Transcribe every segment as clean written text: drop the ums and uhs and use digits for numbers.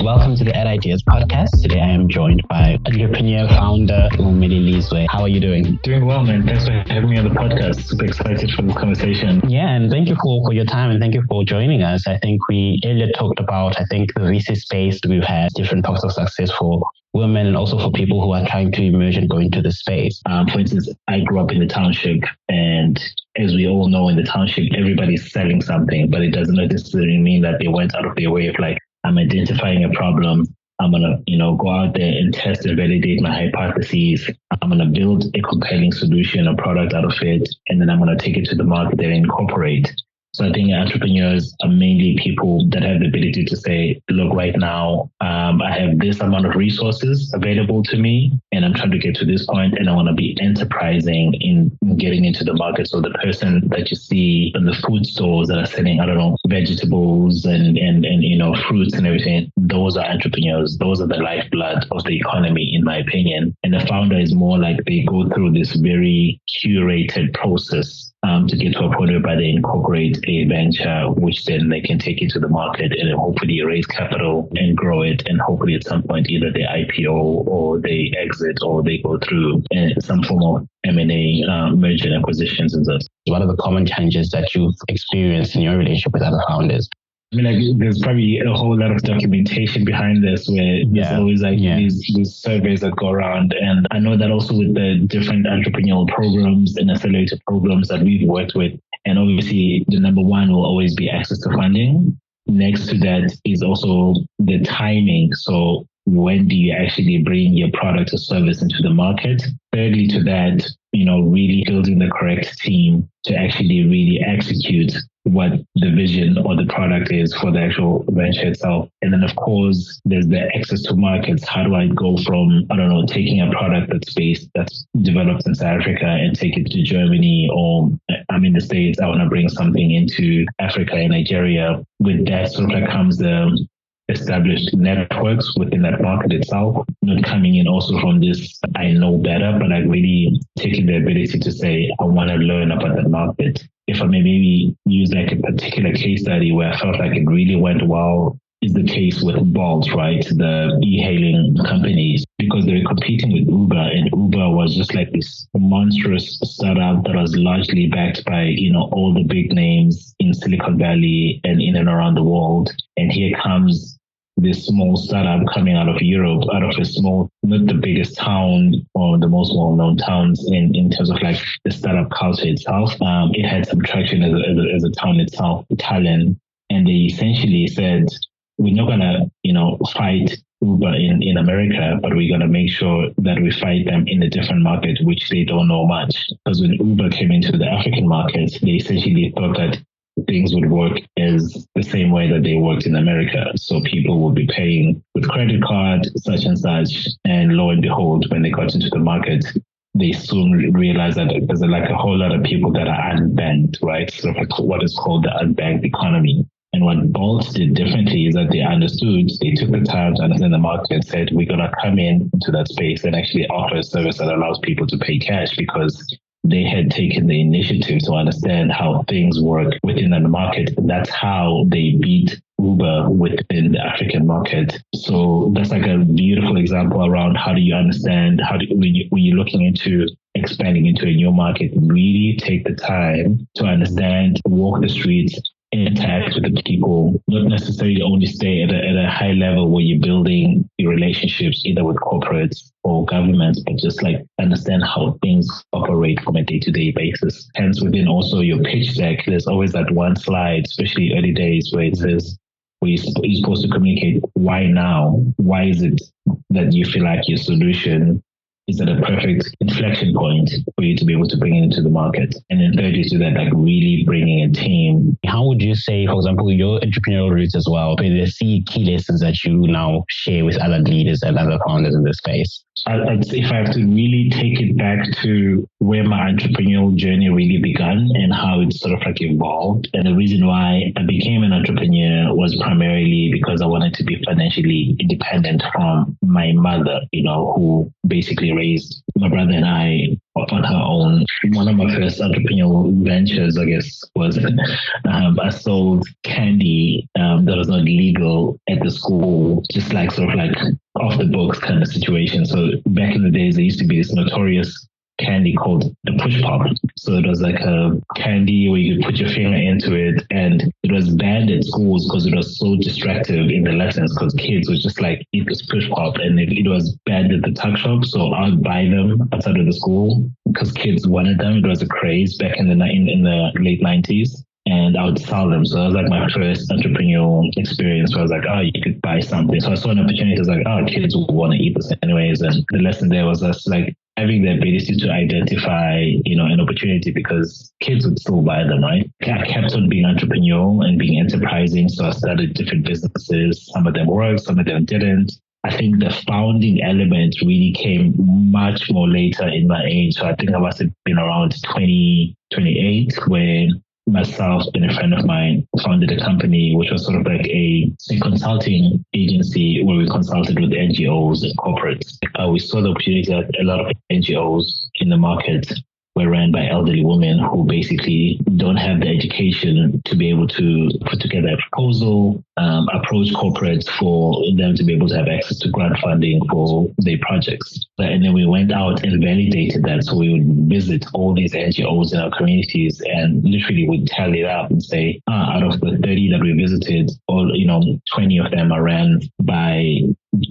Welcome to the Ed Ideas podcast. Today I am joined by entrepreneur founder Melilizwe. How are you doing? Doing well, man. Thanks for having me on the podcast. Super excited for this conversation. Yeah, and thank you for your time and thank you for joining us. I think we earlier talked about, the VC space. We've had different talks of success for women and also for people who are trying to emerge and go into the space. For instance, I grew up in the township, and as we all know, in the township, everybody's selling something, but it doesn't necessarily mean that they went out of their way of I'm identifying a problem. I'm going to, go out there and test and validate my hypotheses. I'm going to build a compelling solution or product out of it. And then I'm going to take it to the market and incorporate. So I think entrepreneurs are mainly people that have the ability to say, look, right now, I have this amount of resources available to me, and I'm trying to get to this point, and I want to be enterprising in getting into the market. So the person that you see in the food stores that are selling, vegetables and fruits and everything, those are entrepreneurs. Those are the lifeblood of the economy, in my opinion. And the founder is more like they go through this very curated process to get to a point whereby they incorporate a venture, which then they can take into the market and hopefully raise capital and grow it. And hopefully at some point, either they IPO or they exit or they go through some form of M&A, merger and acquisitions and such. What are the common challenges that you've experienced in your relationship with other founders? There's probably a whole lot of documentation behind this where there's always these surveys that go around. And I know that also with the different entrepreneurial programs and accelerator programs that we've worked with. And obviously the number one will always be access to funding. Next to that is also the timing. So when do you actually bring your product or service into the market? Thirdly to that, really building the correct team to actually really execute what the vision or the product is for the actual venture itself. And then, of course, there's the access to markets. How do I go from, taking a product that's developed in South Africa and take it to Germany, or I'm in the States, I want to bring something into Africa and Nigeria. With that comes the established networks within that market itself, not coming in also from this, I know better, but really taking the ability to say, I want to learn about that market. If I may maybe use a particular case study where I felt like it really went well, is the case with Bolt, right? The e-hailing companies, because they were competing with Uber, and Uber was just this monstrous startup that was largely backed by, all the big names in Silicon Valley and in and around the world. And here comes this small startup coming out of Europe, out of a small, not the biggest town or the most well-known towns in terms of the startup culture itself. It had some traction as a town itself, Tallinn. And they essentially said, we're not going to, fight Uber in America, but we're going to make sure that we fight them in a different market, which they don't know much. Because when Uber came into the African market, they essentially thought that things would work as the same way that they worked in America. So people would be paying with credit card, such and such. And lo and behold, when they got into the market, they soon realized that there's a whole lot of people that are unbanked, right? What is called the unbanked economy. And what Bolt did differently is that they understood, they took the time to understand the market and said, we're going to come into that space and actually offer a service that allows people to pay cash, because they had taken the initiative to understand how things work within the market. And that's how they beat Uber within the African market. So that's a beautiful example around how do you understand, when you're looking into expanding into a new market, really take the time to understand, walk the streets, interact with the people, not necessarily only stay at a high level where you're building your relationships either with corporates or governments, but just understand how things operate from a day-to-day basis. Hence, within also your pitch deck, there's always that one slide, especially early days, where it says, you're supposed to communicate why now? Why is it that you feel like your solution is at a perfect inflection point for you to be able to bring it into the market? And then thirdly to that, really bringing a team. How would you say, for example, your entrepreneurial roots as well, the key lessons that you now share with other leaders and other founders in this space? I'd say if I have to really take it back to where my entrepreneurial journey really began and how it evolved. And the reason why I became an entrepreneur was primarily because I wanted to be financially independent from my mother, who basically raised my brother and I on our own. One of my first entrepreneurial ventures, I guess, was I sold candy that was not legal at the school, just like sort of like off the books kind of situation. So back in the days, there used to be this notorious candy called the push pop. So it was like a candy where you could put your finger into it, and it was banned at schools because it was so distractive in the lessons, because kids would just like eat this push pop, and it was banned at the tuck shop. So I would buy them outside of the school because kids wanted them. It was a craze back in the late 90s. And I would sell them. So that was like my first entrepreneurial experience where I was like, oh, you could buy something. So I saw an opportunity. I was like, oh, kids will want to eat this anyways. And the lesson there was just like having the ability to identify, an opportunity, because kids would still buy them, right? I kept on being entrepreneurial and being enterprising. So I started different businesses. Some of them worked, some of them didn't. I think the founding element really came much more later in my age. So I think I must have been around 28 when myself and a friend of mine founded a company which was sort of like a consulting agency where we consulted with NGOs and corporates. We saw the opportunity that a lot of NGOs in the market were ran by elderly women who basically don't have the education to be able to put together a proposal, approach corporates for them to be able to have access to grant funding for their projects. And then we went out and validated that. So we would visit all these NGOs in our communities and literally would tally it up and say, out of the 30 that we visited, 20 of them are ran by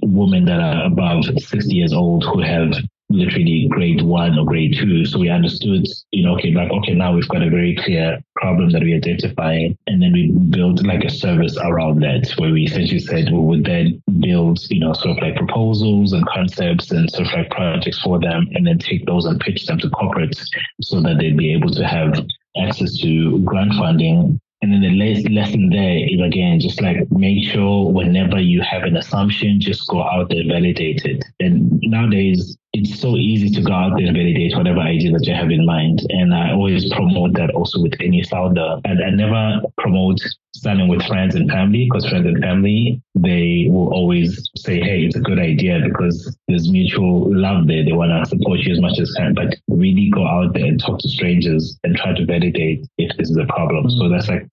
women that are above 60 years old who have literally grade 1 or grade 2. So we understood, now we've got a very clear problem that we identified. And then we built like a service around that, where we essentially said we would then build, sort of like proposals and concepts and sort of like projects for them, and then take those and pitch them to corporates so that they'd be able to have access to grant funding. And then the lesson there is, again, just like make sure whenever you have an assumption, just go out there and validate it. And nowadays, it's so easy to go out there and validate whatever idea that you have in mind. And I always promote that also with any founder. And I never promote starting with friends and family, because friends and family, they will always say, hey, it's a good idea because there's mutual love there. They want to support you as much as can, but really go out there and talk to strangers and try to validate if this is a problem. So that's like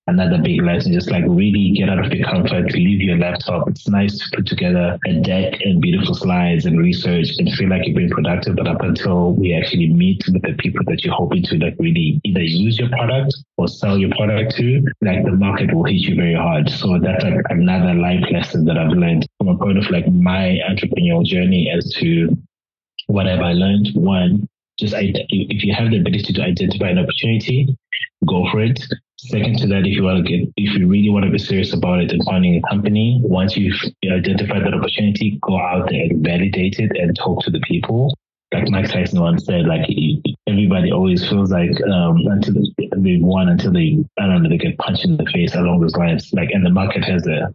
another big lesson, just like really get out of your comfort, leave your laptop. It's nice to put together a deck and beautiful slides and research and feel like you're being productive, but up until we actually meet with the people that you're hoping to like really either use your product or sell your product to, like the market will hit you very hard. So that's like another life lesson that I've learned from a point of like my entrepreneurial journey as to what have I learned. One, just if you have the ability to identify an opportunity, go for it. Second to that, if you really want to be serious about it and finding a company, once you've identified that opportunity, go out there and validate it and talk to the people. Like Mike Tyson once said, like everybody always feels like until they won, until they get punched in the face along those lines. Like, and the market has the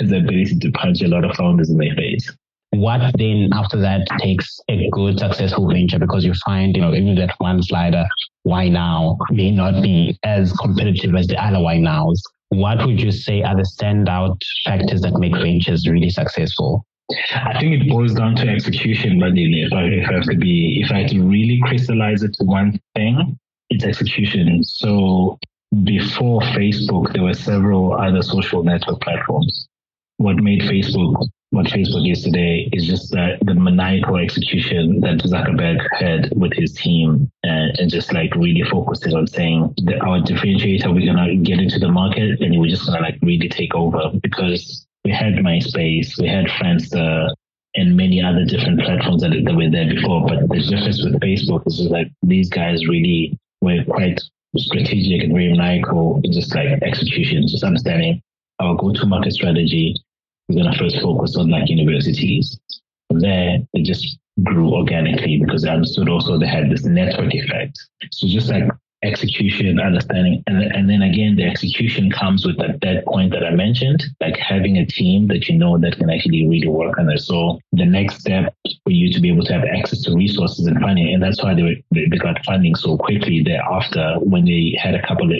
ability to punch a lot of founders in their face. What then after that takes a good successful venture? Because you find, even that one slider, why now, may not be as competitive as the other why nows. What would you say are the standout factors that make ventures really successful? I think it boils down to execution, Bandile. If I had to really crystallize it to one thing, it's execution. So before Facebook, there were several other social network platforms. What Facebook is today is just the maniacal execution that Zuckerberg had with his team, and just like really focusing on saying that our differentiator, we're going to get into the market and we're just going to like really take over, because we had MySpace, we had Friendster, and many other different platforms that were there before. But the difference with Facebook is just like these guys really were quite strategic and very maniacal in just like execution, just understanding our go-to-market strategy. We're going to first focus on like universities. From there, it just grew organically because they understood also they had this network effect. So just like execution, understanding, and then again, the execution comes with that point that I mentioned, like having a team that that can actually really work on it. So the next step for you to be able to have access to resources and funding, and that's why they got funding so quickly thereafter when they had a couple of,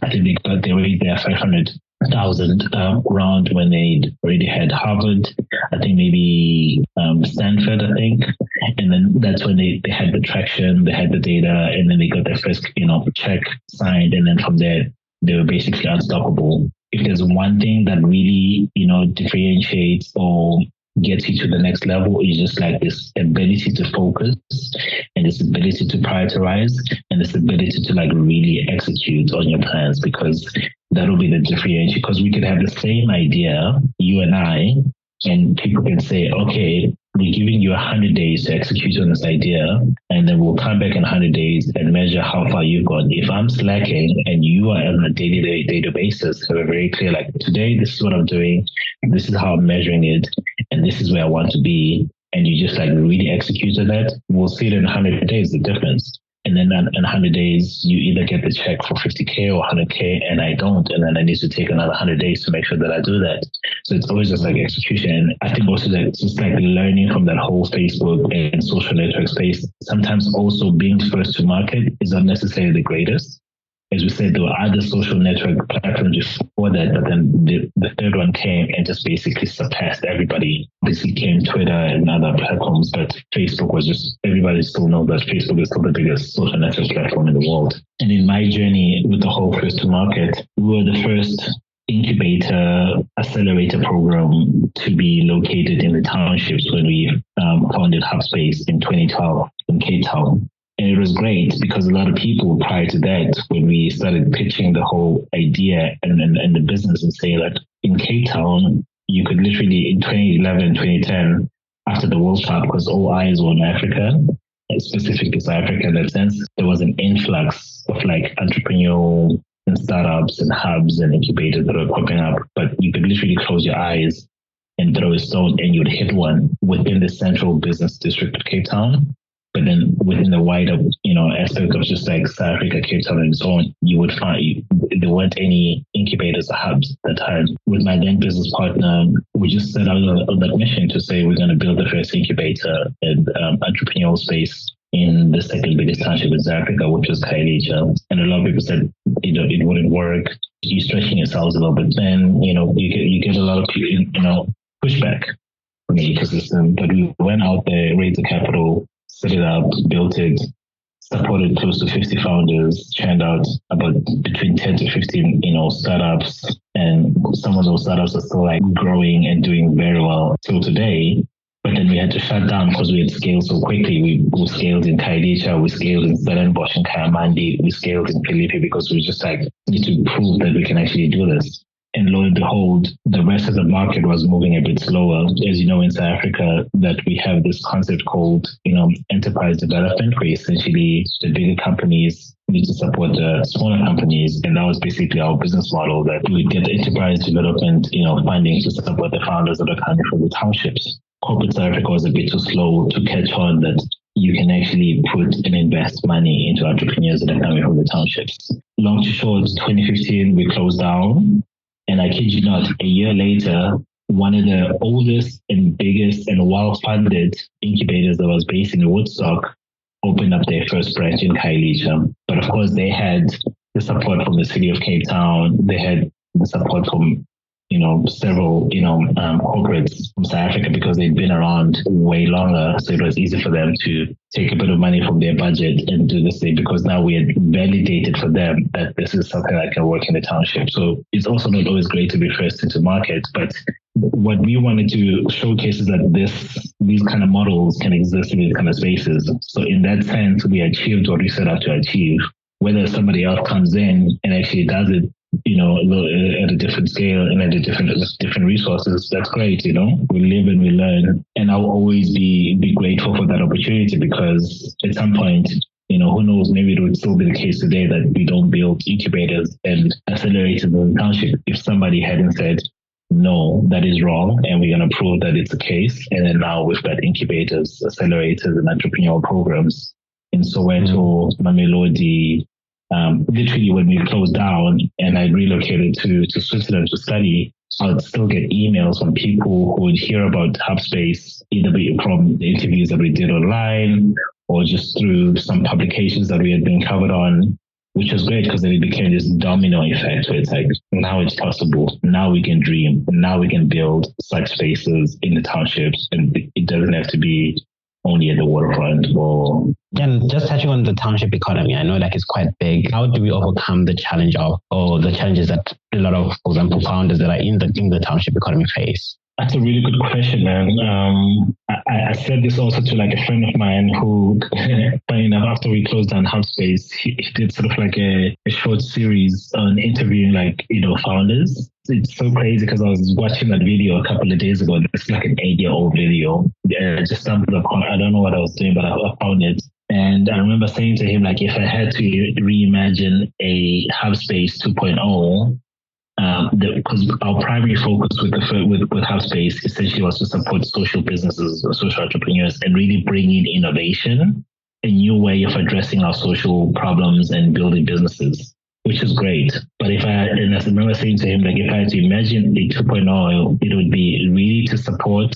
I think they raised their 500,000 round when they already had Harvard, I think maybe Stanford, And then that's when they had the traction, they had the data, and then they got their first, check signed. And then from there, they were basically unstoppable. If there's one thing that really, differentiates or gets you to the next level, is just like this ability to focus and this ability to prioritize and this ability to like really execute on your plans, because that'll be the differentiation. Because we could have the same idea, you and I, and people can say, okay, we're giving you 100 days to execute on this idea, and then we'll come back in 100 days and measure how far you've gone. If I'm slacking and you are on a daily basis, so we're very clear, like today, this is what I'm doing, this is how I'm measuring it, and this is where I want to be, and you just like really execute on that, we'll see it in 100 days, the difference. And then in 100 days, you either get the check for 50K or 100K, and I don't. And then I need to take another 100 days to make sure that I do that. So it's always just like execution. And I think also that it's just like learning from that whole Facebook and social network space. Sometimes also being first to market is not necessarily the greatest. As we said, there were other social network platforms before that, but then the third one came and just basically surpassed everybody. Basically came Twitter and other platforms, but Facebook was just, everybody still knows that Facebook is still the biggest social network platform in the world. And in my journey with the whole first to market, we were the first incubator accelerator program to be located in the townships when we founded Hubspace in 2012 in Cape Town. And it was great because a lot of people prior to that, when we started pitching the whole idea and the business and saying that in Cape Town, you could literally in 2011, 2010, after the World Cup, because all eyes were on Africa, specifically South Africa in that sense, there was an influx of like entrepreneurial and startups and hubs and incubators that were popping up. But you could literally close your eyes and throw a stone and you'd hit one within the central business district of Cape Town. But then within the wider, aspect of just like South Africa, Cape Town and so on, you would find there weren't any incubators or hubs at the time. With my then business partner, we just set out on that mission to say we're going to build the first incubator and entrepreneurial space in the second biggest township in South Africa, which was Khayelitsha. And a lot of people said, it wouldn't work. You're stretching yourselves a little bit. Then, you get a lot of, pushback from the ecosystem. But we went out there, raised the capital, set it up, built it, supported close to 50 founders, churned out about between 10 to 15, startups. And some of those startups are still like growing and doing very well till today. But then we had to shut down because we had scaled so quickly. We scaled in Khayelitsha, we scaled in Stellenbosch and Kayamandi, we scaled in Philippi because we just like need to prove that we can actually do this. And lo and behold, the rest of the market was moving a bit slower. As you know, in South Africa, that we have this concept called, enterprise development, where essentially the bigger companies need to support the smaller companies. And that was basically our business model, that we get enterprise development, funding to support the founders that are coming from the townships. Corporate South Africa was a bit too slow to catch on that you can actually put and invest money into entrepreneurs that are coming from the townships. Long to short, 2015, we closed down. And I kid you not, a year later, one of the oldest and biggest and well-funded incubators that was based in Woodstock opened up their first branch in Khayelitsha. But of course, they had the support from the city of Cape Town. They had the support from, several, corporates from South Africa because they'd been around way longer. So it was easy for them to take a bit of money from their budget and do this thing because now we had validated for them that this is something that can work in the township. So it's also not always great to be first into market, but what we wanted to showcase is that these kind of models can exist in these kind of spaces. So in that sense, we achieved what we set out to achieve. Whether somebody else comes in and actually does it, at a different scale and at a different resources, that's great, We live and we learn. And I'll always be grateful for that opportunity because at some point, who knows, maybe it would still be the case today that we don't build incubators and accelerators in the township if somebody hadn't said, no, that is wrong, and we're going to prove that it's the case. And then now we've got incubators, accelerators, and entrepreneurial programs in Soweto, Mamelodi. Literally, when we closed down and I relocated to Switzerland to study, I would still get emails from people who would hear about Hubspace, either from the interviews that we did online or just through some publications that we had been covered on, which was great because then it became this domino effect where it's like, now it's possible. Now we can dream. Now we can build such spaces in the townships. And it doesn't have to be only at the waterfront or... And just touching on the township economy, I know it's quite big. How do we overcome the challenges that a lot of, for example, founders that are in the township economy face? That's a really good question, man. I said this also to a friend of mine who, funny enough, after we closed down Hubspace, he did sort of a short series on interviewing founders. It's so crazy because I was watching that video a couple of days ago. It's an 8-year-old video. I just stumbled upon. I don't know what I was doing, but I found it. And I remember saying to him, if I had to reimagine a Hubspace 2.0, because our primary focus with Hubspace essentially was to support social businesses, social entrepreneurs, and really bring in innovation, a new way of addressing our social problems and building businesses, which is great. But I remember saying to him, if I had to imagine a 2.0, it would be really to support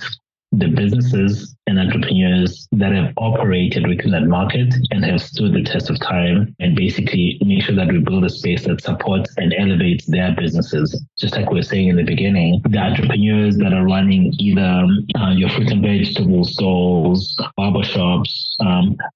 the businesses and entrepreneurs that have operated within that market and have stood the test of time, and basically make sure that we build a space that supports and elevates their businesses. Just like we were saying in the beginning, the entrepreneurs that are running either your fruit and vegetable stalls, barber shops,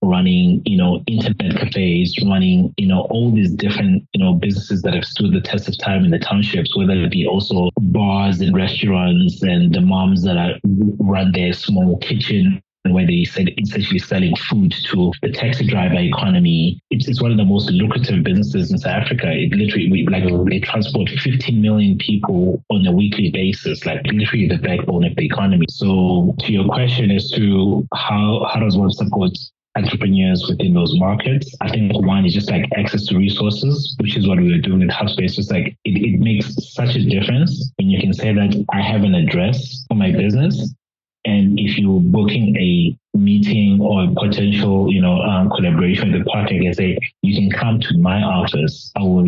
running, internet cafes, running, all these different, businesses that have stood the test of time in the townships, whether it be also bars and restaurants and the moms that run their small kitchen where they essentially selling food to the taxi driver economy. It's one of the most lucrative businesses in South Africa. It literally, they transport 15 million people on a weekly basis, literally the backbone of the economy. So to your question as to how does one support entrepreneurs within those markets, I think one is just access to resources, which is what we were doing with Hubspace. It's it makes such a difference when you can say that I have an address for my business. And if you're booking a meeting or a potential, collaboration with a partner, you can say, you can come to my office. I'll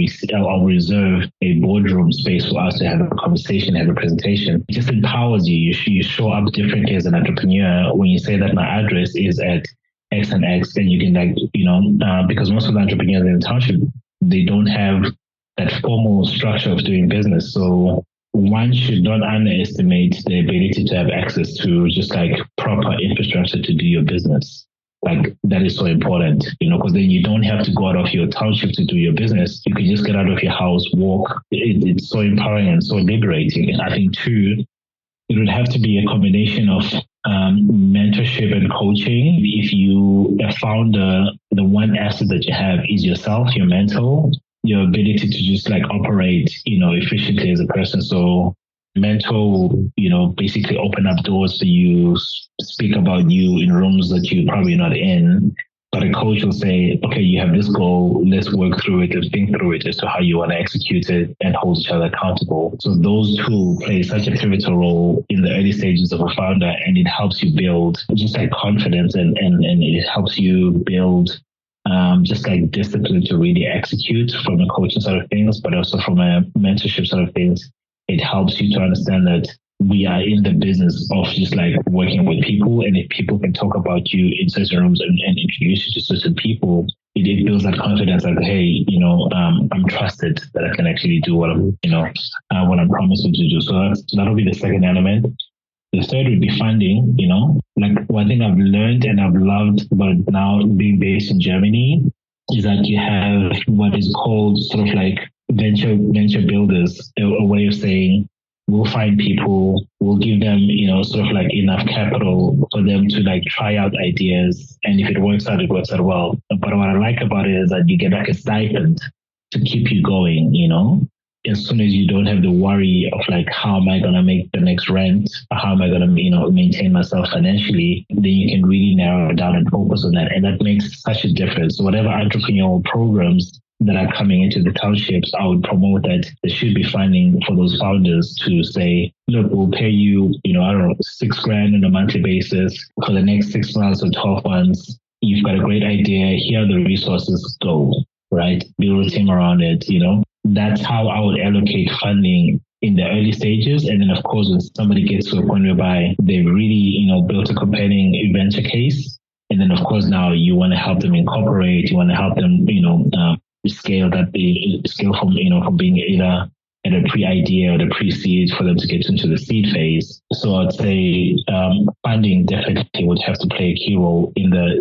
reserve a boardroom space for us to have a conversation, have a presentation. It just empowers you. You show up differently as an entrepreneur when you say that my address is at X and X, and you can because most of the entrepreneurs in the township, they don't have that formal structure of doing business. So one should not underestimate the ability to have access to just proper infrastructure to do your business. That is so important, because then you don't have to go out of your township to do your business. You can just get out of your house, walk. It's so empowering and so liberating. And I think too, it would have to be a combination of mentorship and coaching. If you a founder, the one asset that you have is yourself, your mentor, your ability to just operate, efficiently as a person. So mentor will, basically open up doors for you, speak about you in rooms that you're probably not in. But a coach will say, okay, you have this goal, let's work through it and think through it as to how you want to execute it and hold each other accountable. So those two play such a pivotal role in the early stages of a founder, and it helps you build just confidence and it helps you build just discipline to really execute from a coaching side of things, but also from a mentorship side of things. It helps you to understand that we are in the business of just working with people, and if people can talk about you in certain rooms and introduce you to certain people, it builds that confidence hey, I'm trusted that I can actually do what I'm promising to do. So that'll be the second element. The third would be funding, one thing I've learned and I've loved about now being based in Germany is that you have what is called sort of venture builders, a way of saying, we'll find people, we'll give them, sort of enough capital for them to try out ideas. And if it works out, it works out well. But what I like about it is that you get a stipend to keep you going, as soon as you don't have the worry of how am I going to make the next rent? How am I going to, maintain myself financially? Then you can really narrow it down and focus on that. And that makes such a difference. So whatever entrepreneurial programs that are coming into the townships, I would promote that there should be funding for those founders to say, look, we'll pay you, I don't know, $6,000 on a monthly basis for the next 6 months or 12 months. You've got a great idea. Here are the resources. Go, right? Build a team around it, That's how I would allocate funding in the early stages. And then, of course, when somebody gets to a point whereby they've really, built a compelling venture case, and then, of course, now you want to help them incorporate, you want to help them, scale from being either at a pre-idea or the pre-seed for them to get into the seed phase. So I'd say funding definitely would have to play a key role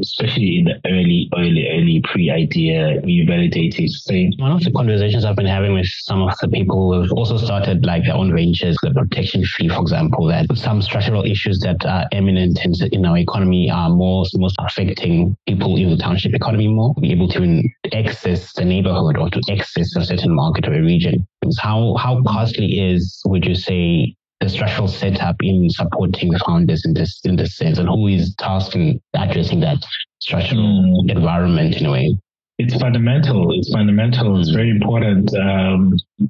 especially in the early pre-idea, you validate it. One of the conversations I've been having with some of the people who have also started like their own ventures, the protection fee, for example, that some structural issues that are eminent in our economy are most affecting people in the township economy more, be able to access the neighborhood or to access a certain market or a region. How costly would you say, the structural setup in supporting the founders in this sense, and who is tasked in addressing that structural environment in a way? It's fundamental. It's very important.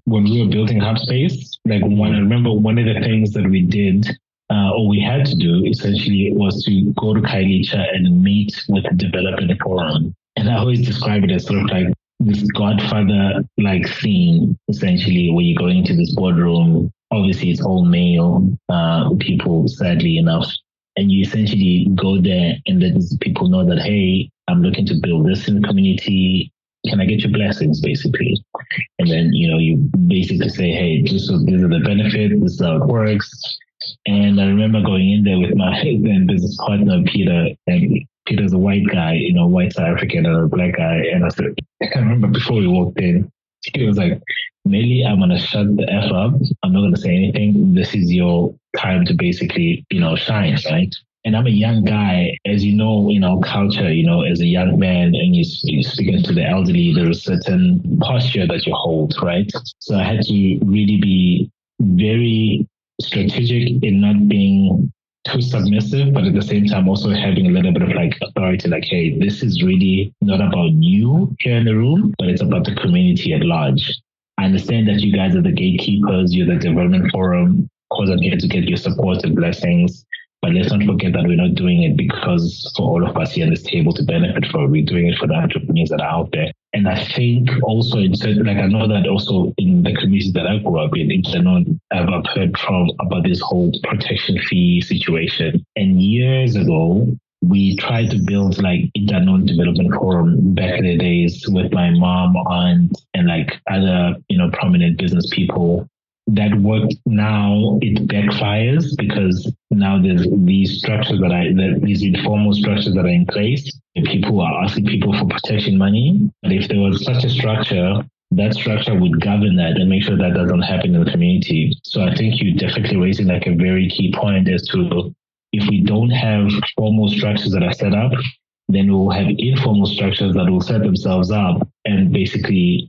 When we were building Hubspace, I remember one of the things that we did, or we had to do essentially, was to go to Kailicha and meet with the development forum. And I always describe it as sort of like this Godfather-like scene, essentially, where you go into this boardroom. Obviously, it's all male people, sadly enough. And you essentially go there and let these people know that, hey, I'm looking to build this in the community. Can I get your blessings, basically? And then, you basically say, hey, these are the benefits, this is how it works. And I remember going in there with my then business partner, Peter, and Peter's a white guy, white South African and a black guy. And I said, I can remember before we walked in, he was like, Melly, I'm going to shut the F up. I'm not going to say anything. This is your time to basically, shine, right? And I'm a young guy, as you know, in our culture, as a young man, and you're speaking to the elderly, there's a certain posture that you hold, right? So I had to really be very strategic in not being too submissive, but at the same time also having a little bit of like authority, like, hey, this is really not about you here in the room, but it's about the community at large. I understand that you guys are the gatekeepers, you're the development forum, of course I'm here to get your support and blessings, but let's not forget that we're not doing it because for all of us here on this table to benefit from it. We're doing it for the entrepreneurs that are out there. And I think also in certain, I know that also in the communities that I grew up in I've heard about this whole protection fee situation. And years ago, we tried to build Internon Development Forum back in the days with my mom, aunt, and other, prominent business people. That worked. Now it backfires because now there's these structures these informal structures that are in place. And people are asking people for protection money. But if there was such a structure, that structure would govern that and make sure that doesn't happen in the community. So I think you're definitely raising a very key point as to if we don't have formal structures that are set up, then we'll have informal structures that will set themselves up and basically,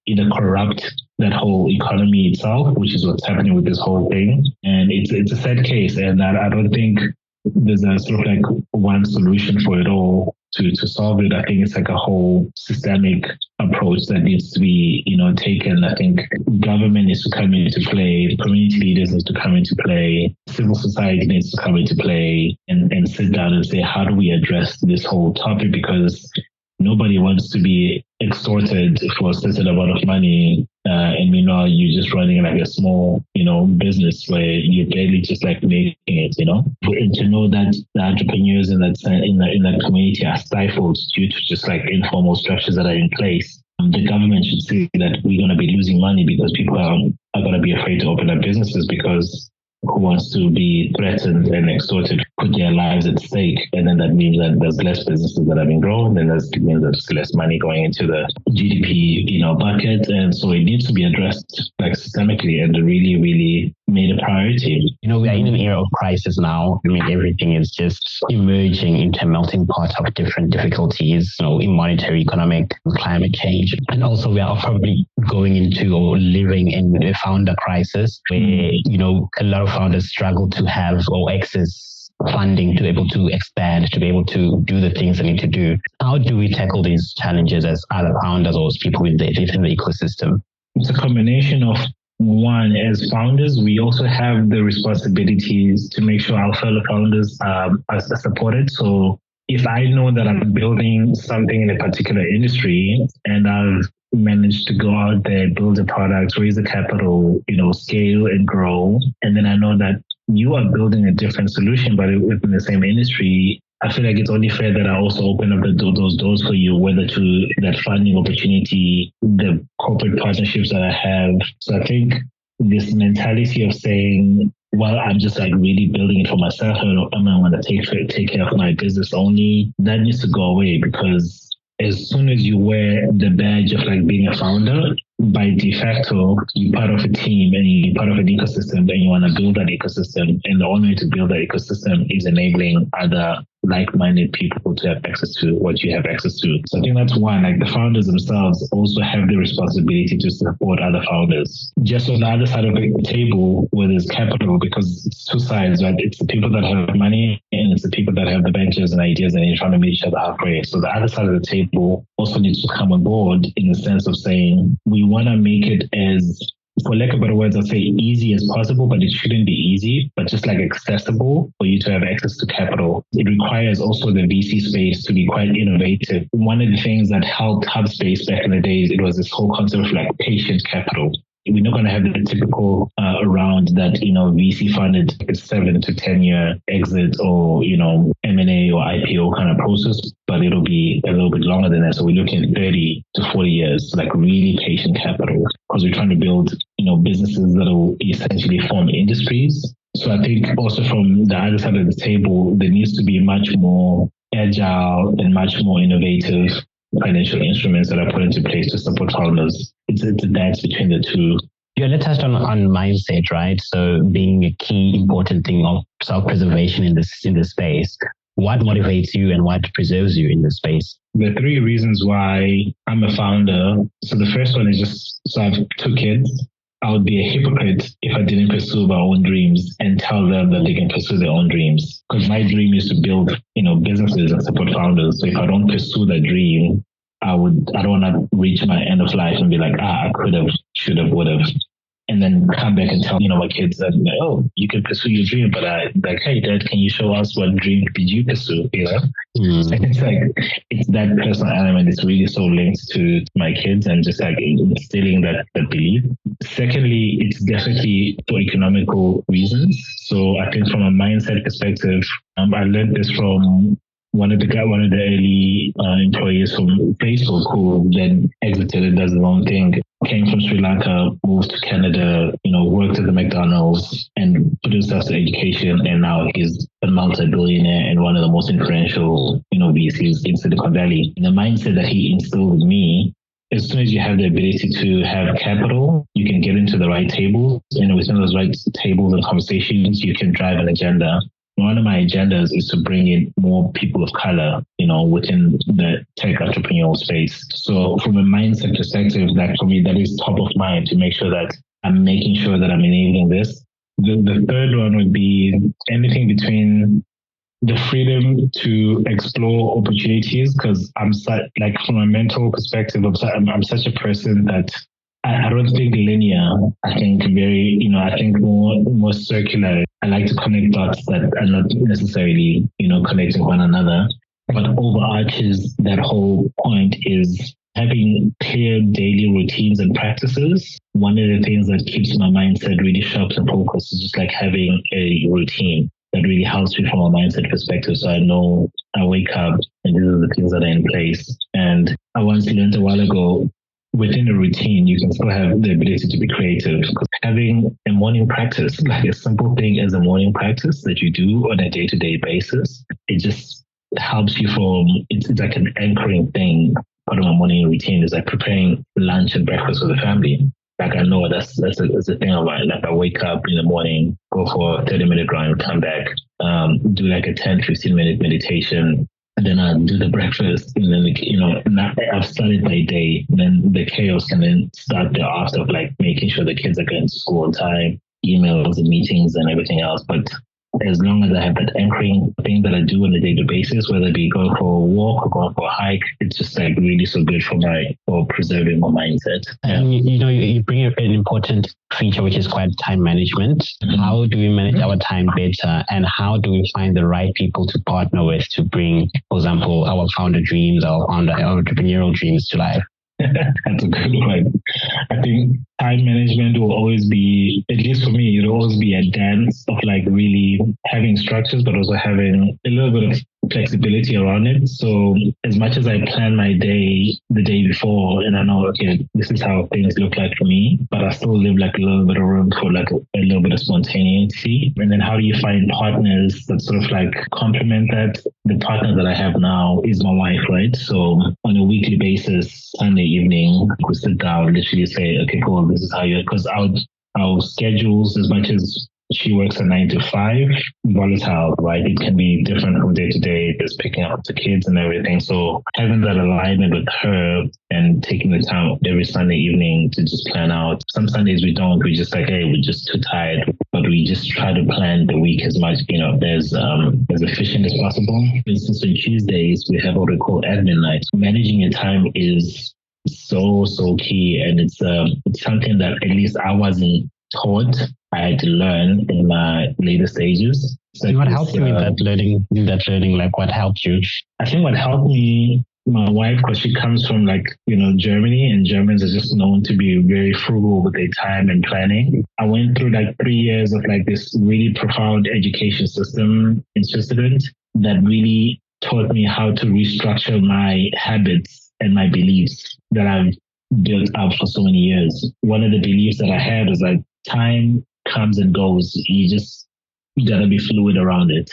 either corrupt that whole economy itself, which is what's happening with this whole thing. And it's a sad case. And I don't think there's a sort of one solution for it all to solve it. I think it's a whole systemic approach that needs to be, taken. I think government needs to come into play, community leaders need to come into play, civil society needs to come into play and sit down and say, how do we address this whole topic? Because nobody wants to be extorted for a certain amount of money. And you're just running a small, business where you're barely just making it, And to know that the entrepreneurs in that community are stifled due to just informal structures that are in place. The government should see that we're going to be losing money because people are going to be afraid to open up businesses because who wants to be threatened and extorted, put their lives at stake. And then that means that there's less businesses that have been grown, then that means there's less money going into the GDP, bucket. And so it needs to be addressed systemically and really, really made a priority. We are in an era of crisis now. Everything is just emerging into a melting pot of different difficulties, in monetary, economic, climate change. And also we are probably going into or living in a founder crisis where, a lot of founders struggle to have or access funding to be able to expand, to be able to do the things they need to do. How do we tackle these challenges as other founders or as people within the ecosystem? It's a combination of, one, as founders, we also have the responsibilities to make sure our fellow founders are supported. So if I know that I'm building something in a particular industry and I've managed to go out there, build a product, raise the capital, scale and grow, and then I know that you are building a different solution, but within the same industry, I feel like it's only fair that I also open up those doors for you, whether to that funding opportunity, the corporate partnerships that I have. So I think this mentality of saying, well, I'm just like really building it for myself, or I'm going to take care of my business only, that needs to go away, because as soon as you wear the badge of like being a founder, by de facto, you're part of a team and you're part of an ecosystem, and you want to build that ecosystem. And the only way to build that ecosystem is enabling other like-minded people to have access to what you have access to. So I think that's one. Like, the founders themselves also have the responsibility to support other founders. Just on the other side of the table, where there's capital, because it's two sides, right? It's the people that have money and it's the people that have the ventures and ideas, and you're trying to meet each other halfway. So the other side of the table also needs to come on board, in the sense of saying, we want to make it as, for lack of better words, I'll say easy as possible, but it shouldn't be easy, but just like accessible for you to have access to capital. It requires also the VC space to be quite innovative. One of the things that helped Hubspace back in the days, it was this whole concept of like patient capital. We're not going to have the typical around that, VC funded 7 to 10 year exit or, M&A or IPO kind of process, but it'll be a little bit longer than that. So we're looking at 30 to 40 years, like really patient capital, because we're trying to build, businesses that will essentially form industries. So I think also from the other side of the table, there needs to be much more agile and much more innovative financial instruments that are put into place to support founders. It's a dance between the two. You had touched on mindset, right? So being a key important thing of self-preservation in this space. What motivates you and what preserves you in this space? The 3 reasons why I'm a founder. So the first one is just, so I have 2 kids. I would be a hypocrite if I didn't pursue my own dreams and tell them that they can pursue their own dreams. Because my dream is to build, businesses and support founders. So if I don't pursue that dream, I don't want to reach my end of life and be like, I could have, should have, would have. And then come back and tell, my kids that, you can pursue your dream, but hey, Dad, can you show us what dream did you pursue? And it's like, it's that personal element. It's really so linked to my kids and just like instilling that belief. Secondly, it's definitely for economical reasons. So I think from a mindset perspective, I learned this from one of the early employees from Facebook, who then exited and does the wrong thing, came from Sri Lanka, moved to Canada, worked at the McDonald's and put himself to education. And now he's a multi-billionaire and one of the most influential, VCs in Silicon Valley. And the mindset that he instilled in me, as soon as you have the ability to have capital, you can get into the right tables. And within those right tables and conversations, you can drive an agenda. One of my agendas is to bring in more people of color, within the tech entrepreneurial space. So from a mindset perspective, like for me, that is top of mind, to make sure that I'm making sure that I'm enabling this. The third one would be anything between the freedom to explore opportunities, because I'm like, from a mental perspective, I'm such a person that I don't think linear. I think I think more circular. I like to connect dots that are not necessarily, connecting one another. But overarches that whole point is having clear daily routines and practices. One of the things that keeps my mindset really sharp and focused is just like having a routine that really helps me from a mindset perspective. So I know I wake up and these are the things that are in place. And I once learned a while ago, within a routine, you can still have the ability to be creative. Because having a morning practice, like a simple thing as a morning practice that you do on a day-to-day basis, it just helps you it's like an anchoring thing. Part of my morning routine is like preparing lunch and breakfast for the family. Like I know that's a thing of mine. Like I wake up in the morning, go for a 30-minute run, come back, do like a 10-15-minute meditation. And then I do the breakfast, and then, I've started my day. Then the chaos can then start thereafter of like making sure the kids are going to school on time, emails and meetings and everything else. But as long as I have that anchoring thing that I do on a daily basis, whether it be going for a walk or going for a hike, it's just like really so good for preserving my mindset. And you bring up an important feature, which is quite time management. Mm-hmm. How do we manage our time better, and how do we find the right people to partner with to bring, for example, our founder dreams, our entrepreneurial dreams to life? That's a good one. I think time management will always be, at least for me, it'll always be a dance of like really having structures, but also having a little bit of flexibility around it. So as much as I plan my day the day before and I know, okay, this is how things look like for me, but I still leave like a little bit of room for like a little bit of spontaneity. And then how do you find partners that sort of like complement that? The partner that I have now is my wife, right? So on a weekly basis, Sunday evening, we sit down, literally say, okay, cool, this is how you, because our schedules, as much as she works a 9 to 5, volatile, right? It can be different from day to day, just picking up the kids and everything. So having that alignment with her and taking the time every Sunday evening to just plan out. Some Sundays we don't. We just like, hey, we're just too tired. But we just try to plan the week as much, as efficient as possible. For instance, on Tuesdays, we have what we call admin nights. Managing your time is so key. And it's something that at least I wasn't taught. I had to learn in my later stages. So what helped you with that learning? Like what helped you? I think what helped me, my wife, because she comes from Germany, and Germans are just known to be very frugal with their time and planning. I went through 3 years of this really profound education system in Switzerland that really taught me how to restructure my habits and my beliefs that I've built up for so many years. One of the beliefs that I had was time comes and goes. You gotta be fluid around it.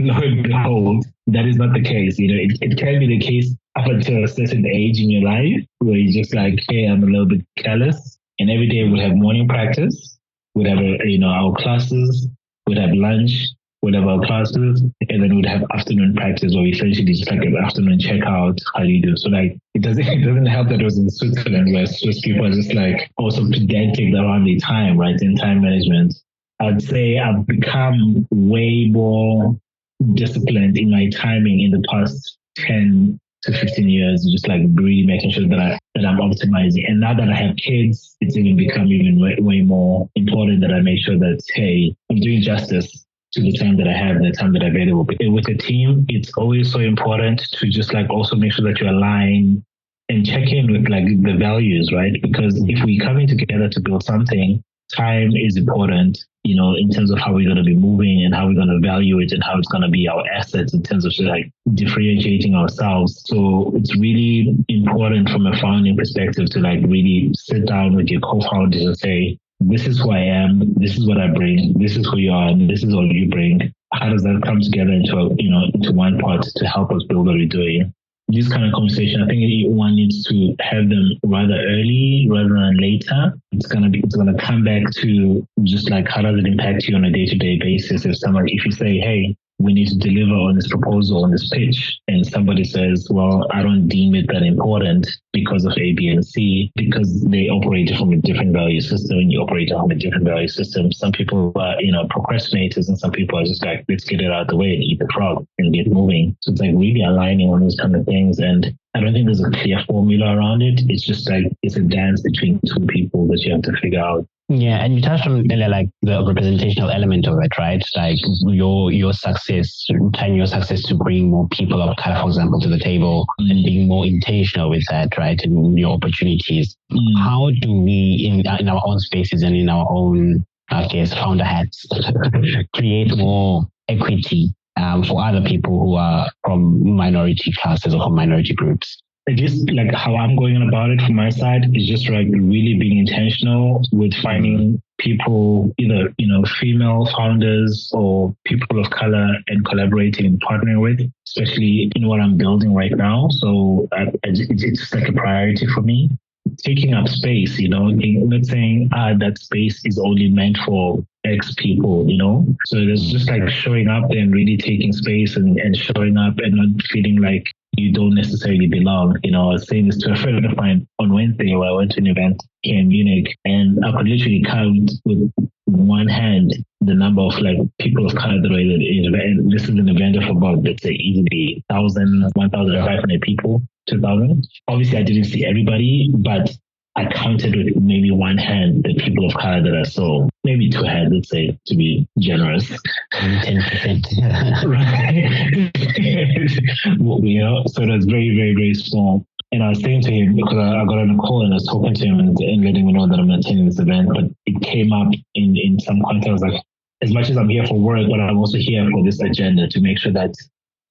Lo and behold, that is not the case. It can be the case up until a certain age in your life where you're just hey, I'm a little bit careless. And every day we'll have morning practice, we'd have our classes, we'd have lunch, we'd have our classes, and then we'd have afternoon practice where we essentially just an afternoon checkout. How do you do? So it doesn't help that it was in Switzerland where Swiss people are just also pedantic around the time, right? In time management. I'd say I've become way more disciplined in my timing in the past 10 to 15 years, just really making sure that I'm optimizing. And now that I have kids, it's even become way more important that I make sure that, hey, I'm doing justice to the time that I have, the time that I'm available. With a team, it's always so important to just also make sure that you align and check in with the values, right? Because if we're coming together to build something, time is important, in terms of how we're going to be moving and how we're going to value it and how it's going to be our assets in terms of differentiating ourselves. So it's really important from a founding perspective to really sit down with your co-founders and say, this is who I am, this is what I bring, this is who you are, and this is what you bring. How does that come together into one part to help us build what we're doing? This kind of conversation, I think one needs to have them rather early rather than later. It's gonna come back to just how does it impact you on a day-to-day basis? If you say, hey, we need to deliver on this proposal, on this pitch, and somebody says, well, I don't deem it that important because of A, B, and C, because they operate from a different value system and you operate from a different value system. Some people are, procrastinators, and some people are just let's get it out of the way and eat the frog and get moving. So it's really aligning on those kind of things. And I don't think there's a clear formula around it. It's just it's a dance between two people that you have to figure out. Yeah, and you touched on the representational element of it, right? Your success, tying your success to bring more people of color, for example, to the table, and being more intentional with that, right? And your opportunities. How do we, in our own spaces and in our own, founder hats, create more equity for other people who are from minority classes or from minority groups? Just how I'm going about it from my side is just really being intentional with finding people, either, female founders or people of color, and collaborating and partnering with, especially in what I'm building right now. So it's a priority for me. Taking up space, not saying that space is only meant for X people, So there's just showing up and really taking space and showing up and not feeling you don't necessarily belong. I was saying this to a friend of mine on Wednesday where I went to an event here in Munich, and I could literally count with one hand the number of people of color that were in the event. This is an event of about, let's say, easily 1,500 people, 2,000. Obviously, I didn't see everybody, but I counted with maybe one hand the people of color that I saw. Maybe two hands, let's say, to be generous. 10%. Right. So that's very, very, very small. And I was saying to him, because I got on a call and I was talking to him and letting him know that I'm attending this event, but it came up in some context, as much as I'm here for work, but I'm also here for this agenda to make sure that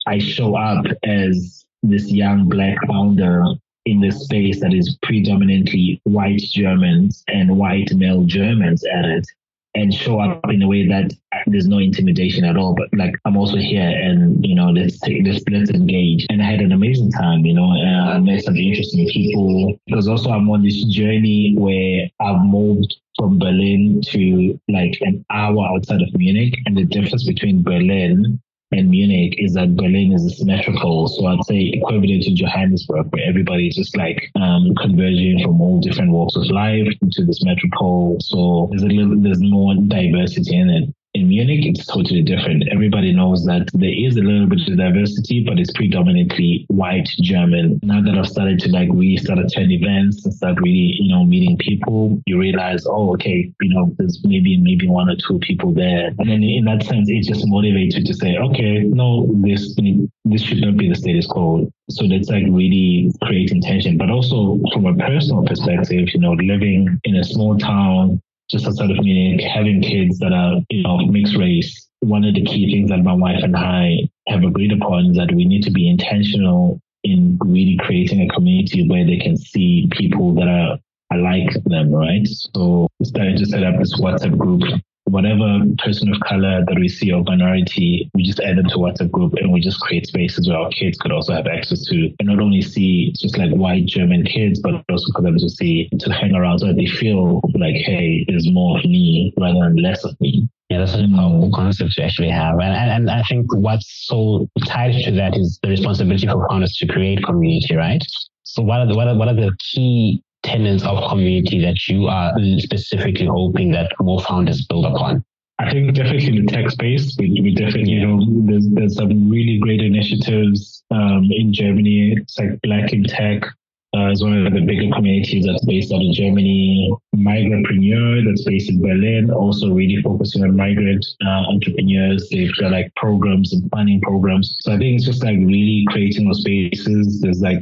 I show up as this young Black founder in this space that is predominantly white Germans and white male Germans at it, and show up in a way that there's no intimidation at all. But like, I'm also here and, let's engage. And I had an amazing time, I met some interesting people, because also I'm on this journey where I've moved from Berlin to like an hour outside of Munich. And the difference between Berlin and Munich is that Berlin is this metropole. So I'd say equivalent to Johannesburg, where everybody is just like converging from all different walks of life into this metropole. So there's more diversity in it. In Munich, it's totally different. Everybody knows that there is a little bit of diversity, but it's predominantly white German. Now that I've started to really start attend events and start really, meeting people, you realize, okay, there's maybe one or two people there. And then in that sense, it just motivates you to say, okay, no, this should not be the status quo. So that's really creating tension. But also from a personal perspective, living in a small town, just outside of Munich, having kids that are, mixed race. One of the key things that my wife and I have agreed upon is that we need to be intentional in really creating a community where they can see people that are like them, right? So we're starting to set up this WhatsApp group. Whatever person of color that we see or minority, we just add them to WhatsApp group and we just create spaces where our kids could also have access to, and not only see just like white German kids, but also for them to hang around so that they feel like, hey, there's more of me rather than less of me. Yeah, that's such a powerful concept to actually have. And I think what's so tied to that is the responsibility for founders to create community, right? So what are the key tenets of community that you are specifically hoping that more founders build upon? I think definitely the tech space. We definitely, there's some really great initiatives in Germany. It's like Black in Tech is one of the bigger communities that's based out of Germany. Migrantpreneur that's based in Berlin, also really focusing on migrant entrepreneurs. They've got like programs and funding programs. So I think it's just like really creating those spaces. There's like,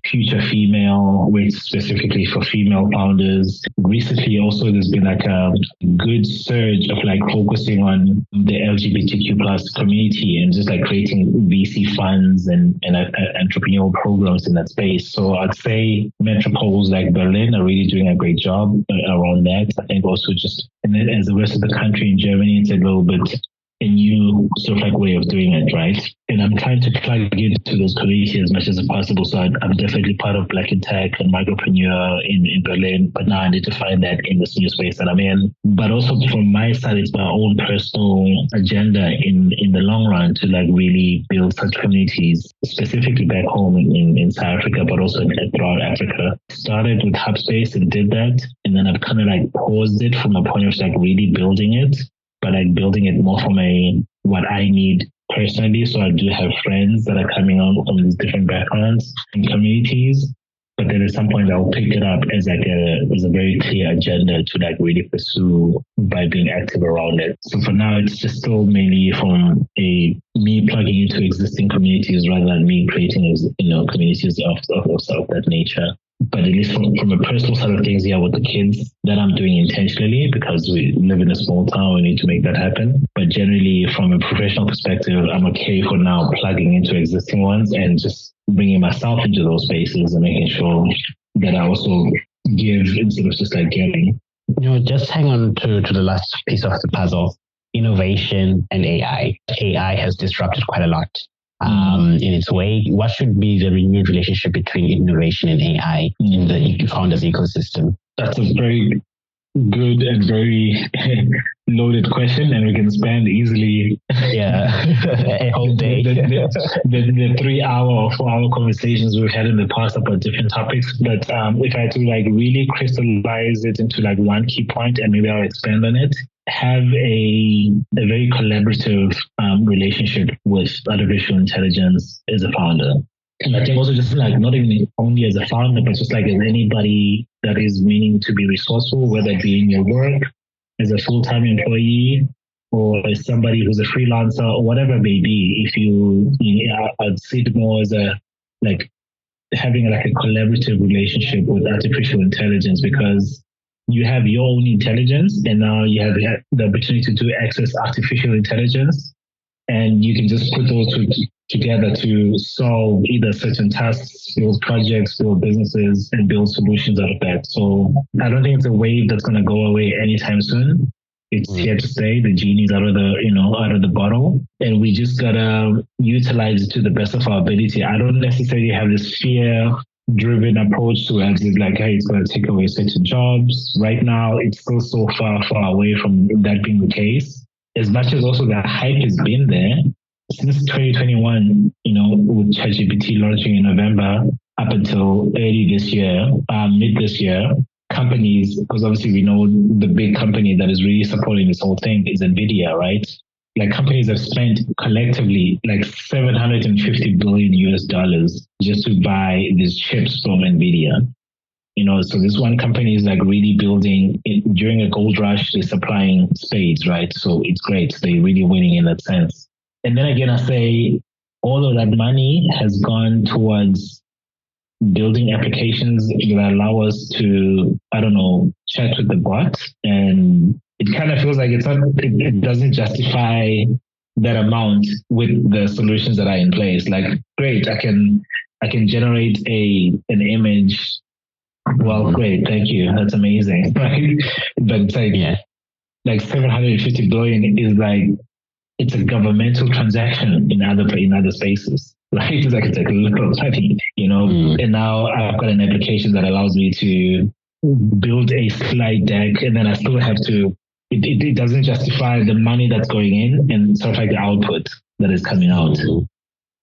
Future Female, which specifically for female founders. Recently also there's been like a good surge of like focusing on the LGBTQ plus community and just like creating VC funds and entrepreneurial programs in that space. So I'd say metropoles like Berlin are really doing a great job around that. I think also just, and then as the rest of the country in Germany, it's a little bit a new sort of like way of doing it, right? And I'm trying to plug into those communities as much as possible. So I'm definitely part of Black in Tech and Migrantpreneur in Berlin, but now I need to find that in this new space that I'm in. But also from my side, it's my own personal agenda in the long run to like really build such communities, specifically back home in South Africa, but also throughout Africa. Started with Hubspace and did that. And then I've kind of like paused it from a point of like really building it, but like building it more from what I need personally. So I do have friends that are coming on from these different backgrounds and communities, but then at some point I'll pick it up as like as a very clear agenda to like really pursue by being active around it. So for now, it's just still mainly from me plugging into existing communities rather than me creating, communities of that nature. But at least from a personal side of things, with the kids, that I'm doing intentionally because we live in a small town, we need to make that happen. But generally, from a professional perspective, I'm okay for now plugging into existing ones and just bringing myself into those spaces and making sure that I also give instead of just like getting. Just hang on to the last piece of the puzzle, innovation and AI. AI has disrupted quite a lot. In its way, what should be the renewed relationship between innovation and AI in the founders ecosystem? That's a very good and very loaded question, and we can spend easily a whole day. the 3 hour or 4 hour conversations we've had in the past about different topics. But if I had to like really crystallize it into like one key point, and maybe I'll expand on it, have a very collaborative relationship with artificial intelligence as a founder. And I think also just like not even only as a founder, but just like as anybody that is meaning to be resourceful, whether it be in your work, as a full-time employee, or as somebody who's a freelancer, or whatever it may be. I'd see it more as having like a collaborative relationship with artificial intelligence, because you have your own intelligence, and now you have the opportunity to access artificial intelligence, and you can just put those together to solve either certain tasks, build projects, build businesses, and build solutions out of that. So I don't think it's a wave that's going to go away anytime soon. It's here to stay. The genie's out of the bottle, and we just gotta utilize it to the best of our ability. I don't necessarily have this fear-driven approach to it. It's like, hey, it's gonna take away certain jobs. Right now, it's still so far away from that being the case. As much as also the hype has been there since 2021, with ChatGPT launching in November up until mid this year. Companies, because obviously we know the big company that is really supporting this whole thing is NVIDIA, right? Like companies have spent collectively like $750 billion just to buy these chips from NVIDIA. So this one company is like really building it during a gold rush. They're supplying spades, right? So it's great. They're really winning in that sense. And then again, I say all of that money has gone towards building applications that allow us to, chat with the bot. And it kind of feels like it doesn't justify that amount with the solutions that are in place. Like, great, I can generate an image. Well, great, thank you. That's amazing. Right? But it's like 750 billion is like, it's a governmental transaction in other spaces. Right? It's like a little money, and now I've got an application that allows me to build a slide deck, and then I still have to, it doesn't justify the money that's going in and sort of like the output that is coming out.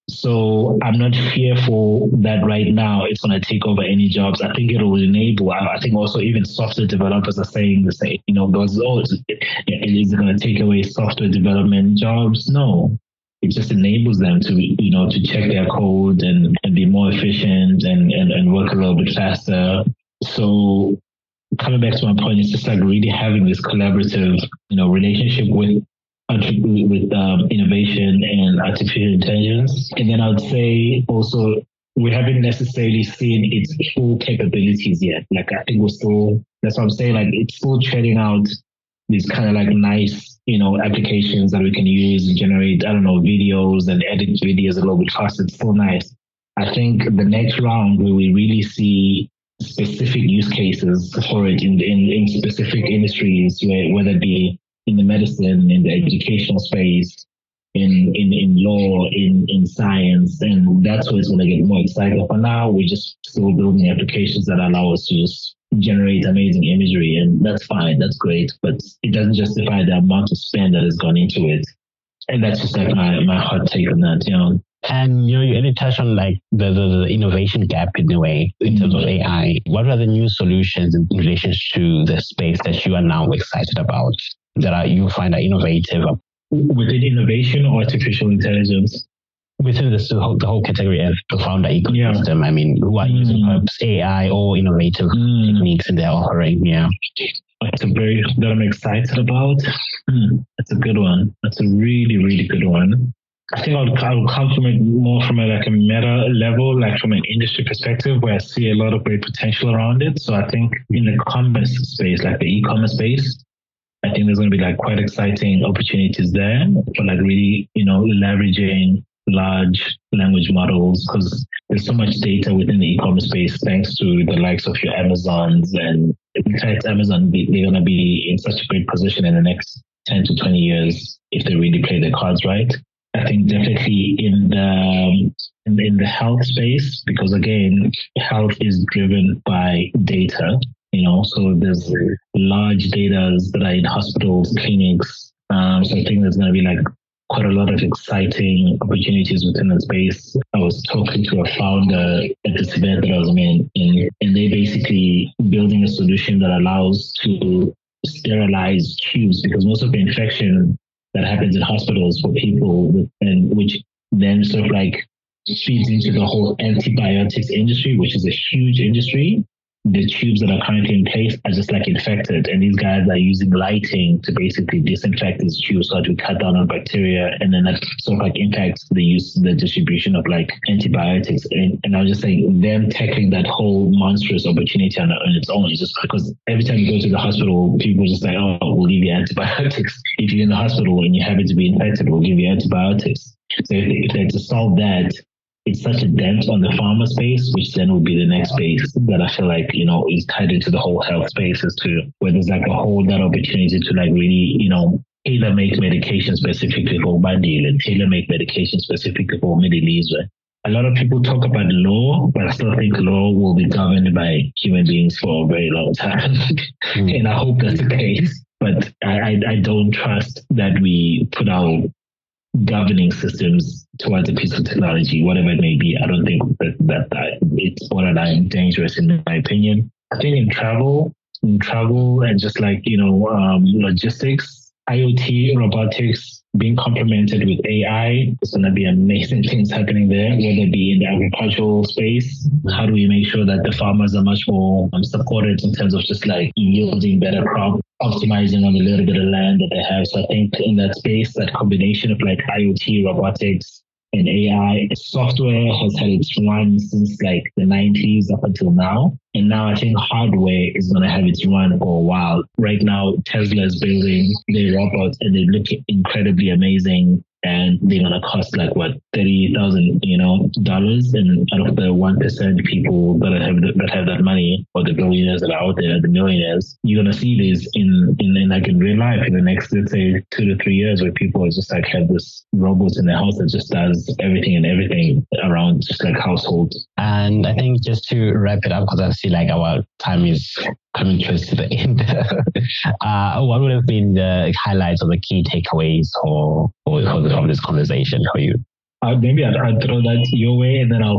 So I'm not fearful that right now it's going to take over any jobs. I think it will enable, I think also even software developers are saying the same, is it going to take away software development jobs? No. It just enables them to, to check their code and be more efficient and work a little bit faster. So coming back to my point, it's just like really having this collaborative, relationship with innovation and artificial intelligence. And then I would say also, we haven't necessarily seen its full capabilities yet. Like, I think that's what I'm saying, like it's still treading out these kind of like nice, applications that we can use to generate, videos and edit videos a little bit faster. It's still nice. I think the next round where we really see specific use cases for it in specific industries, whether it be in the medicine, in the educational space, in law, in science, and that's where it's going to get more exciting. For now, we're just still building applications that allow us to just generate amazing imagery, and that's fine, that's great, but it doesn't justify the amount of spend that has gone into it. And that's just like my hot take on that, And you really touched on like the innovation gap in a way in terms of AI. What are the new solutions in relation to the space that you are now excited about that you find are innovative? Within innovation or artificial intelligence? Within the whole category of the founder ecosystem, I mean, who are using perhaps AI or innovative techniques in their offering? Yeah, that's that I'm excited about. That's a good one. That's a really, really good one. I think I'll come from it more from a meta level, like from an industry perspective, where I see a lot of great potential around it. So I think in the commerce space, like the e-commerce space, I think there's going to be like quite exciting opportunities there for like really, leveraging large language models, because there's so much data within the e-commerce space thanks to the likes of your Amazons. And in fact, Amazon, they're going to be in such a great position in the next 10 to 20 years if they really play their cards right. I think definitely in the health space, because again, health is driven by data, so there's large data that are in hospitals, clinics. So I think there's going to be like quite a lot of exciting opportunities within that space. I was talking to a founder at this event that I was in, and they basically building a solution that allows to sterilize tubes, because most of the infection that happens in hospitals for people which then sort of like feeds into the whole antibiotics industry, which is a huge industry. the tubes that are currently in place are just like infected, and these guys are using lighting to basically disinfect these tubes so that we cut down on bacteria, and then that sort of like impacts the distribution of like antibiotics. And I was just saying, them tackling that whole monstrous opportunity on its own, just because every time you go to the hospital, people just like, oh, we'll give you antibiotics. If you're in the hospital and you happen to be infected, we'll give you antibiotics. So if they're to solve that, it's such a dent on the pharma space, which then would be the next space that I feel like, is tied into the whole health space as to where there's like a whole lot of opportunity to like really, tailor make medication specifically for Bandile and tailor make medication specifically for Melilizwe. A lot of people talk about law, but I still think law will be governed by human beings for a very long time. And I hope that's the case. But I don't trust that we put our governing systems towards a piece of technology, whatever it may be. I don't think that it's borderline dangerous in my opinion. I think in travel and just like, logistics, IoT, robotics, being complemented with AI, there's going to be amazing things happening there, whether it be in the agricultural space. How do we make sure that the farmers are much more supported in terms of just like yielding better crop, optimizing on the little bit of land that they have? So I think in that space, that combination of like IoT, robotics, and AI, software has had its run since like the 90s up until now. And now I think hardware is going to have its run for a while. Right now, Tesla is building their robots and they look incredibly amazing. And they're going to cost like what, $30,000, dollars. And out of the 1% people that have that money, or the billionaires that are out there, the millionaires, you're going to see this in real life in the next, let's say, 2 to 3 years, where people are just like have this robots in their house that just does everything around just like household. And I think just to wrap it up, because I see like our time is coming close to the end. What would have been the highlights or the key takeaways from this conversation for you? Maybe I'd throw that your way and then I'll.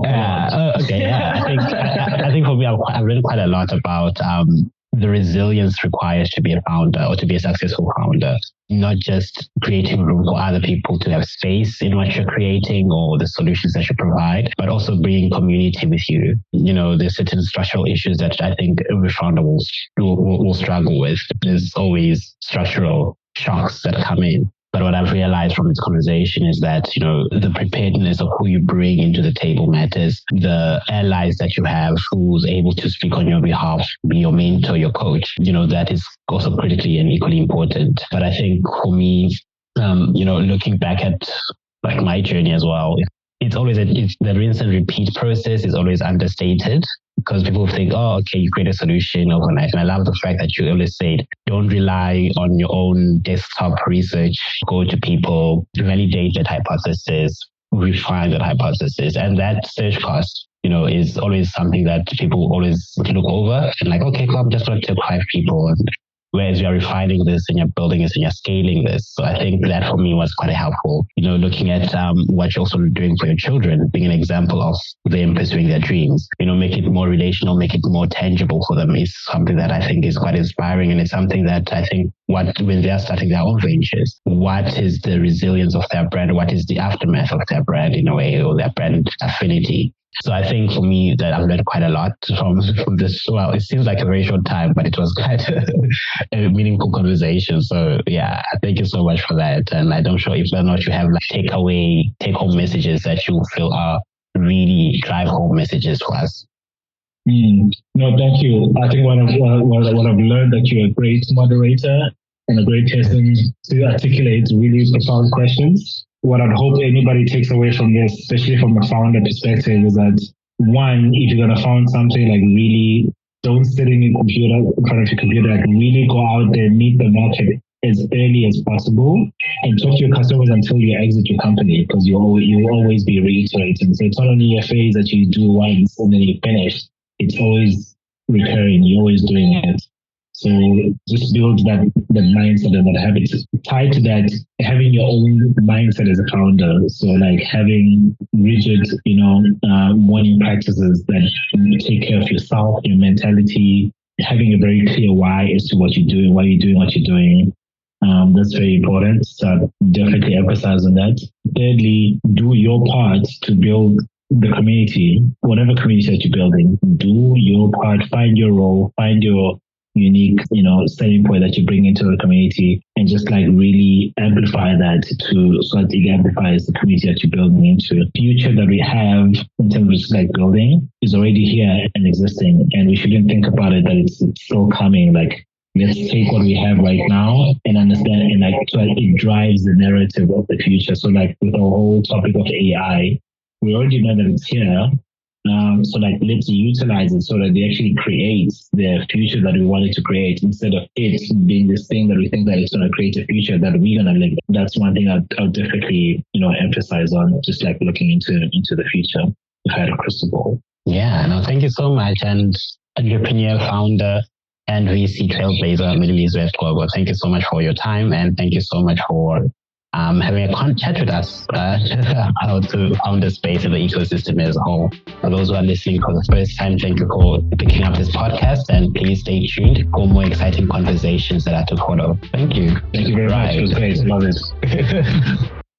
Okay, yeah. I think for me, I've read quite a lot about the resilience required to be a founder or to be a successful founder. Not just creating room for other people to have space in what you're creating or the solutions that you provide, but also bringing community with you. There's certain structural issues that I think every founder will struggle with. There's always structural shocks that come in. But what I've realized from this conversation is that, the preparedness of who you bring into the table matters. The allies that you have who's able to speak on your behalf, be your mentor, your coach, that is also critically and equally important. But I think for me, looking back at like my journey as well, it's always the rinse and repeat process is always understated. Because people think, oh, okay, you create a solution overnight. And I love the fact that you always said, don't rely on your own desktop research. Go to people, validate that hypothesis, refine that hypothesis. And that search cost, is always something that people always look over and like, okay, cool, I'm just going to take 5 people. And whereas you're refining this and you're building this and you're scaling this. So I think that for me was quite helpful, looking at what you're also doing for your children, being an example of them pursuing their dreams, make it more relational, make it more tangible for them is something that I think is quite inspiring. And it's something that I think when they're starting their own ventures, what is the resilience of their brand? What is the aftermath of their brand in a way, or their brand affinity? So I think for me that I've learned quite a lot from this. Well, it seems like a very short time, but it was quite a meaningful conversation. So yeah, thank you so much for that. And I'm sure if or not you have like take home messages that you feel are really drive home messages for us. No, thank you. I think what I've learned that you're a great moderator and a great person to articulate really profound questions. What I'd hope anybody takes away from this, especially from a founder perspective, is that one, if you're going to found something, like really don't sit in front of your computer, like really go out there, meet the market as early as possible and talk to your customers until you exit your company, because you will always be reiterating. So it's not only a phase that you do once and then you finish. It's always recurring. You're always doing it. So just build that mindset and that habit. Tied to that, having your own mindset as a founder. So like having rigid, morning practices that take care of yourself, your mentality, having a very clear why as to what you're doing, why you're doing what you're doing. That's very important. So definitely emphasize on that. Thirdly, do your part to build the community, whatever community that you're building, do your part, find your role, find your unique, selling point that you bring into the community, and just like really amplify that so that it amplifies the community that you're building into. The future that we have in terms of just like building is already here and existing, and we shouldn't think about it that it's still coming. Like, let's take what we have right now and understand, and like, so it drives the narrative of the future. So like with the whole topic of AI, we already know that it's here. So like, let's utilize it so that they actually create the future that we wanted to create, instead of it being this thing that we think that it's going to create a future that we're going to live. That's one thing I'll definitely, emphasize on, just like looking into the future if I had a crystal ball. Yeah, no, thank you so much. And entrepreneur, founder, and VC trailblazer, Melilizwe Gqobo, thank you so much for your time, and thank you so much for having a chat with us how to found a space in the ecosystem as a whole. For those who are listening for the first time, thank you for picking up this podcast, and please stay tuned for more exciting conversations that are to follow. Thank you. Thank you very much. It was great. Love it.